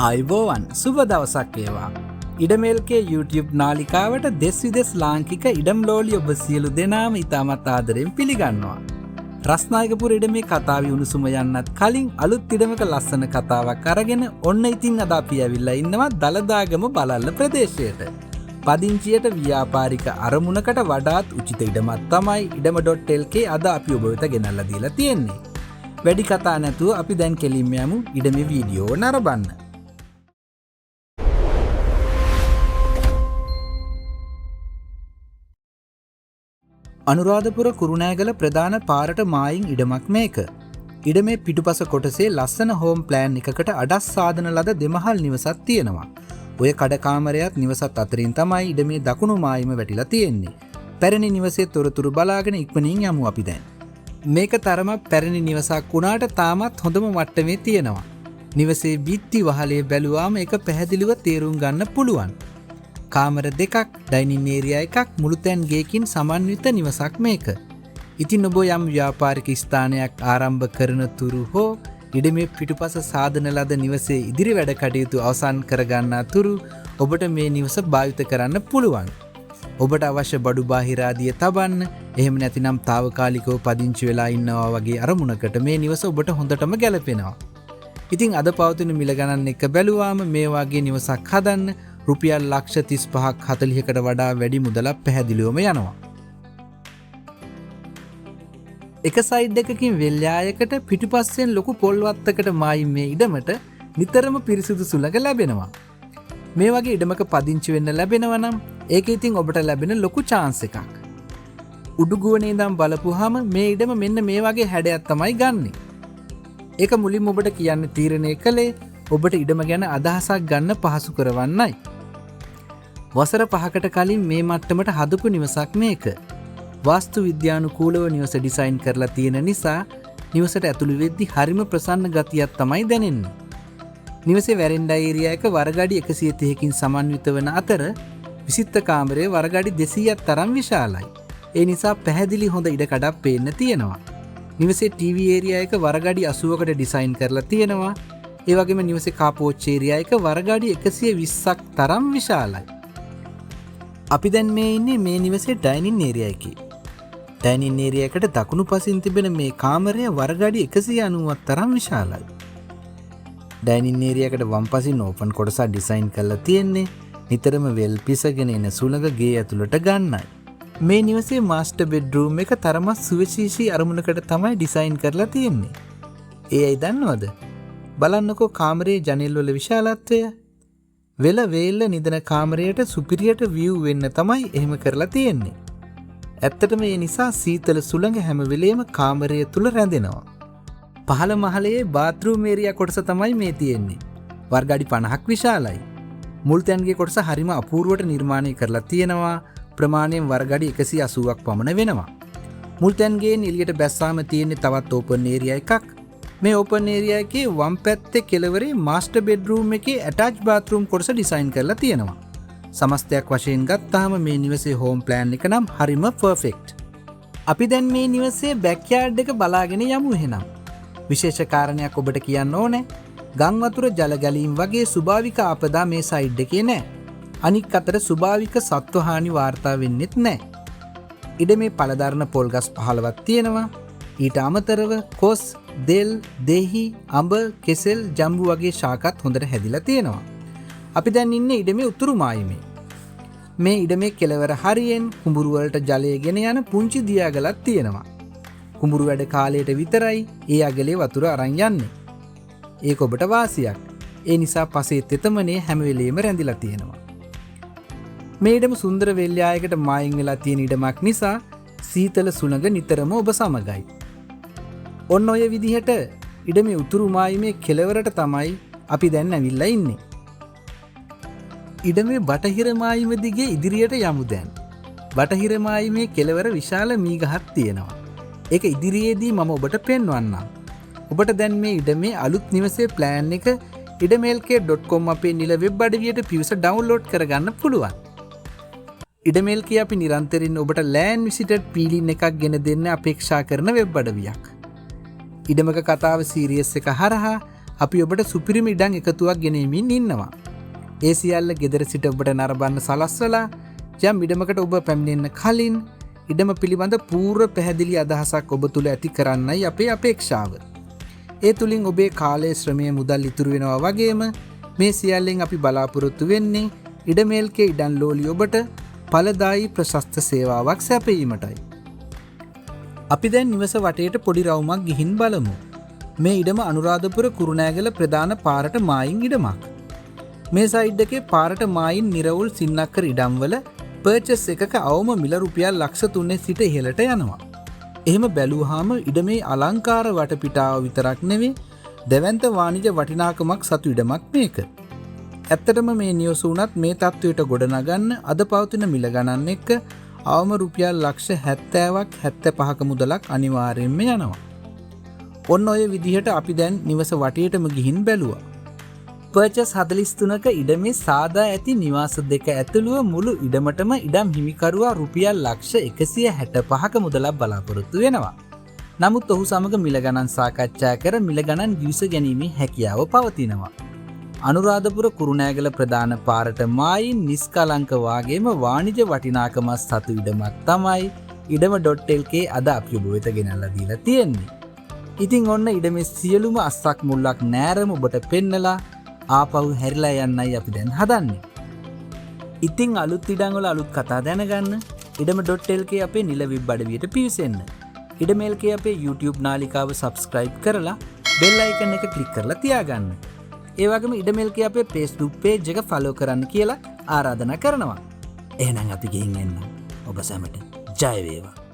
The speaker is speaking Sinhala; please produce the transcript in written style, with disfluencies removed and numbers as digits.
අයිබෝවන් සුබ දවසක් වේවා. ඉඩමේල්කේ YouTube නාලිකාවට දෙස් විදෙස් ලාංකික ඉඩම් ලෝලි ඔබ සියලු දෙනාම ඉතාමත් ආදරයෙන් පිළිගන්නවා. රස්නායකපුර ඉඩමේ කතාව උණුසුම යන්නත් කලින් අලුත් ඉඩමක ලස්සන කතාවක් අරගෙන ඔන්න ඉතින් අද අපි ඇවිල්ලා ඉන්නවා දලදාගම බලල්ල ප්‍රදේශයට. පදිංචියට ව්‍යාපාරික අරමුණකට වඩාත් උචිත ඉඩමක් තමයි ඉඩම.lk අද අපි ඔබ වෙත ගෙනල්ලා දීලා තියෙන්නේ. වැඩි කතා නැතුව අපි දැන් කෙලින්ම යමු ඉඩමේ වීඩියෝ නරඹන්න. අනුරාධපුර කුරුණෑගල ප්‍රධාන පාරට මායින් ඉඩමක් මේක. ඉඩමේ පිටුපස කොටසේ ලස්සන හෝම් ප්ලෑන් එකකට අඩස් සාධන ලද දෙමහල් නිවසක් තියෙනවා. ඔය කඩකාමරයත් නිවසත් අතරින් තමයි ඉඩමේ දකුණු මායිම වැටිලා තියෙන්නේ. පැරණි නිවසේ තොරතුරු බලාගෙන ඉක්මනින් යමු අපි දැන්. මේක තරම පැරණි නිවසක් වුණාට තාමත් හොඳම මට්ටමේ තියෙනවා. නිවසේ බිත්ති වහලේ බැලුවාම එක පැහැදිලිව තේරුම් ගන්න පුළුවන්. කාමර දෙකක්, ඩයිනින් ඒරියා එකක්, මුළුතැන් ගේකින් සමන්විත නිවසක් මේක. ඉතින් ඔබ යම් ව්‍යාපාරික ස්ථානයක් ආරම්භ කරන තුරු හෝ ඉඩමේ පිටුපස සාධන ලද නිවසේ ඉදිරි වැඩ කටයුතු අවසන් කරගන්නා තුරු ඔබට මේ නිවස භාවිත කරන්න පුළුවන්. ඔබට අවශ්‍ය බඩු බාහිරාදිය තබන්න, එහෙම නැතිනම් తాවකාලිකව පදිංචි වෙලා ඉන්නවා වගේ අරමුණකට මේ නිවස ඔබට හොඳටම ගැලපෙනවා. ඉතින් අද පවතින මිල ගණන් එක බැලුවාම මේ වගේ නිවසක් හදන්න රුපියල් ලක්ෂ 35ක් 40කට වඩා වැඩි මුදලක් පැහැදිලිවම යනවා. එක සයිඩ් එකකින් වෙල්යායකට පිටුපස්සෙන් ලොකු පොල් වත්තකට මායිම් මේ ඉඩමට නිතරම පිරිසිදු සුළඟ ලැබෙනවා. මේ වගේ ඉඩමක පදිංචි වෙන්න ලැබෙනවා නම් ඒක ඉතින් ඔබට ලැබෙන ලොකු chance එකක්. උඩුගුවනේ ඉඳන් බලපුවාම මේ ඉඩම මෙන්න මේ වගේ හැඩයක් තමයි ගන්නෙ. ඒක මුලින්ම ඔබට කියන්න තීරණය කළේ ඔබට ඉඩම ගැන අදහසක් ගන්න පහසු කරවන්නයි. වසර 5කට කලින් මේ මට්ටමට හදපු නිවසක් මේක. වාස්තු විද්‍යානුකූලව නිවස ඩිසයින් කරලා තියෙන නිසා නිවසට ඇතුළු වෙද්දි හරිම ප්‍රසන්න ගතියක් තමයි දැනෙන්නේ. නිවසේ වැරෙන්ඩා ඒරියා එක වරගඩි 130කින් සමන්විත වන අතර විසිත්ත කාමරයේ වරගඩි 200ක් තරම් විශාලයි. ඒ නිසා පැහැදිලි හොඳ ඉඩකඩක් පේන්න තියෙනවා. නිවසේ ටීවී ඒරියා එක වරගඩි 80කට ඩිසයින් කරලා තියෙනවා. ඒ වගේම නිවසේ කාපෝච්චි ඒරියා එක වරගඩි 120ක් තරම් විශාලයි. අපි දැන් මේ ඉන්නේ මේ නිවසේ ඩයිනින් ඒරියා එකේ. ඩයිනින් ඒරියා එකට දකුණු පසින් තිබෙන මේ කාමරය වරගඩි 190ක් තරම් විශාලයි. ඩයිනින් ඒරියා එකට වම් පසින් ඕපන් කොටසක් ඩිසයින් කරලා තියෙන්නේ නිතරම වෙල් පිසගෙන එන සුළඟ ගේ ඇතුළට ගන්නයි. මේ නිවසේ මාස්ටර් බෙඩ්රූම් එක තරම සුවිශේෂී අරමුණකට තමයි ඩිසයින් කරලා තියෙන්නේ. ඒ අය දන්නවද? බලන්නකෝ කාමරයේ ජනෙල් වල විශාලත්වය. වෙල වේල්ල නිදන කාමරයට සුපිරියට view වෙන්න තමයි එහෙම කරලා තියෙන්නේ. ඇත්තටම ඒ නිසා සීතල සුළඟ හැම වෙලේම කාමරය තුල රැඳෙනවා. පහළ මහලේ බාත්රූම් ඒරියා කොටස තමයි මේ තියෙන්නේ. වර්ගඩි 50ක් විශාලයි. මුල්තැන්ගේ කොටස හරිම අපූර්වට නිර්මාණය කරලා තියෙනවා. ප්‍රමාණයෙන් වර්ගඩි 180ක් පමණ වෙනවා. මුල්තැන්ගේ එළියට බැස්සාම තියෙන්නේ තවත් ඕපන් ඒරියා එකක්. මේ ඕපන් ඒරියා එකේ වම් පැත්තේ කෙළවරේ මාස්ටර් බෙඩ්රූම් එකේ ඇටච් බාත්රූම් කොටස ඩිසයින් කරලා තියෙනවා. සමස්තයක් වශයෙන් ගත්තාම මේ නිවසේ හෝම් ප්ලෑන් එක නම් හරිම පර්ෆෙක්ට්. අපි දැන් මේ නිවසේ බෑක්යාඩ් එක බලාගෙන යමු එහෙනම්. විශේෂ කාරණයක් ඔබට කියන්න ඕනේ. ගම් වතුර ජල ගැලීම් වගේ ස්වභාවික ආපදා මේ සයිඩ් එකේ නැහැ. අනික් අතට ස්වභාවික සත්ව හානි වාර්තා වෙන්නෙත් නැහැ. ඉඩමේ පළදරන පොල් ගස් 15ක් තියෙනවා. ඊට අමතරව කොස්, දෙල්, දෙහි, අඹ, කෙසෙල්, ජම්බු වගේ ශාකත් හොඳට හැදිලා තියෙනවා. අපි දැන් ඉන්නේ ඉඩමේ උතුරු මායිමේ. මේ ඉඩමේ කෙළවර හරියෙන් කුඹුරු වලට ජලය ගෙන යන පුංචි දියාගලක් තියෙනවා. කුඹුරු වැඩ කාලයට විතරයි ඒ අගලේ වතුර අරන් යන්නේ. ඒක ඔබට වාසියක්. ඒ නිසා පසේ තෙතමනේ හැම වෙලෙම රැඳිලා තියෙනවා. මේ ඉඩම සුන්දර වෙල්යායකට මායිම් වෙලා තියෙන ඉඩමක් නිසා සීතල සුළඟ නිතරම ඔබ සමගයි. ඔන්න ඔය විදිහට ඉඩමේ උතුරු මායිමේ කෙළවරට තමයි අපි දැන් ඇවිල්ලා ඉන්නේ. ඉඩමේ බටහිර මායිම දිගේ ඉදිරියට යමු දැන්. බටහිර මායිමේ කෙළවර විශාල මීගහක් තියෙනවා. ඒක ඉදිරියේදී මම ඔබට පෙන්වන්නම්. ඔබට දැන් මේ ඉඩමේ අලුත් නිවසේ ප්ලෑන් එක idamlk.com අපේ නිල වෙබ් අඩවියට පිවිස ඩවුන්ලෝඩ් කරගන්න පුළුවන්. ඉඩමේල්කේ අපි නිරන්තරයෙන් ඔබට ලෑන් විසිටඩ් පීලින් එකක් ගෙන දෙන්න අපේක්ෂා කරන වෙබ් අඩවියක්. ඉඩමක කතාව සීරියස් එක හරහා අපි ඔබට සුපිරිම ඉඩම් එකතුවක් ගෙනීමින් ඉන්නවා. ඒ සියල්ල ගෙදර සිට ඔබට නරඹන්න සලස්වලා යම් ඉඩමකට ඔබ පැමිණෙන්න කලින් ඉඩම පිළිබඳ පූර්ව පැහැදිලි අදහසක් ඔබ තුළ ඇති කරන්නයි අපේ අපේක්ෂාව. ඒ තුළින් ඔබේ කාලය ශ්‍රමය මුදල් ඉතුරු වෙනවා වගේම මේ සියල්ලෙන් අපි බලාපොරොත්තු වෙන්නේ ඉඩමේල්කේ ඉඩම් ලෝලි ඔබට ඵලදායී ප්‍රශස්ත සේවාවක් සැපයීමටයි. අපි දැන් නිවස වටේට පොඩි රවුමක් ගිහින් බලමු. මේ ඉඩම අනුරාධපුර කුරුණෑගල ප්‍රධාන පාරට මායින් ඉඩමක්. මේ සයිඩ් එකේ පාරට මායින් නිරවුල් සින්නක්කර ඉඩම්වල පර්චස් එකක අවම මිල රුපියල් ලක්ෂ 3 සිට ඉහළට යනවා. එහෙම බැලුවාම ඉඩමේ අලංකාර වටපිටාව විතරක් නෙවෙයි දැවැන්ත වාණිජ වටිනාකමක් සතු ඉඩමක් මේක. ඇත්තටම මේ නිවස උනත් මේ තත්ත්වයට ගොඩනගන්න අද පවතින මිල ගණන් එක්ක අවම රුපියල් ලක්ෂ 70ක් 75ක මුදලක් අනිවාර්යයෙන්ම යනවා. ඔන්න ඔය විදිහට අපි දැන් නිවස වටේටම ගිහින් බැලුවා. පර්චස් 43ක ඉඩමේ සාදා ඇති නිවාස දෙක ඇතුළුව මුළු ඉඩමටම ඉඩම් හිමිකරුවා රුපියල් ලක්ෂ 165ක මුදලක් බලාපොරොත්තු වෙනවා. නමුත් ඔහු සමග මිල ගණන් සාකච්ඡා කර මිල ගණන් විස ගැනීමේ හැකියාව පවතිනවා. අනුරාධපුර කුරුණෑගල ප්‍රධාන පාරට මායින් නිස්කලංක වාගේම වාණිජ වටිනාකම සතු ඉඩමක් තමයි ඉඩම.lk අද අපි ඔබ වෙත ගෙනල්ලා දීලා තියෙන්නේ. ඉතින් ඔන්න ඉඩමේ සියලුම අස්සක් මුල්ලක් නෑරම ඔබට පෙන්නලා ආපහු හැරිලා යන්නයි අපි දැන් හදන්නේ. ඉතින් අලුත් ඉඩම් වල අලුත් කතා දැනගන්න ඉඩම.lk අපේ නිල වෙබ් අඩවියට පිවිසෙන්න. ඉඩම.lk අපේ YouTube නාලිකාව subscribe කරලා bell icon එක click කරලා තියාගන්න. ඒ වගේම ඉඩම.lk අපේ Facebook page එක follow කරන්න කියලා ආරාධනා කරනවා. එහෙනම් අපි ගිහින් එන්න. ඔබ සැමට ජය වේවා.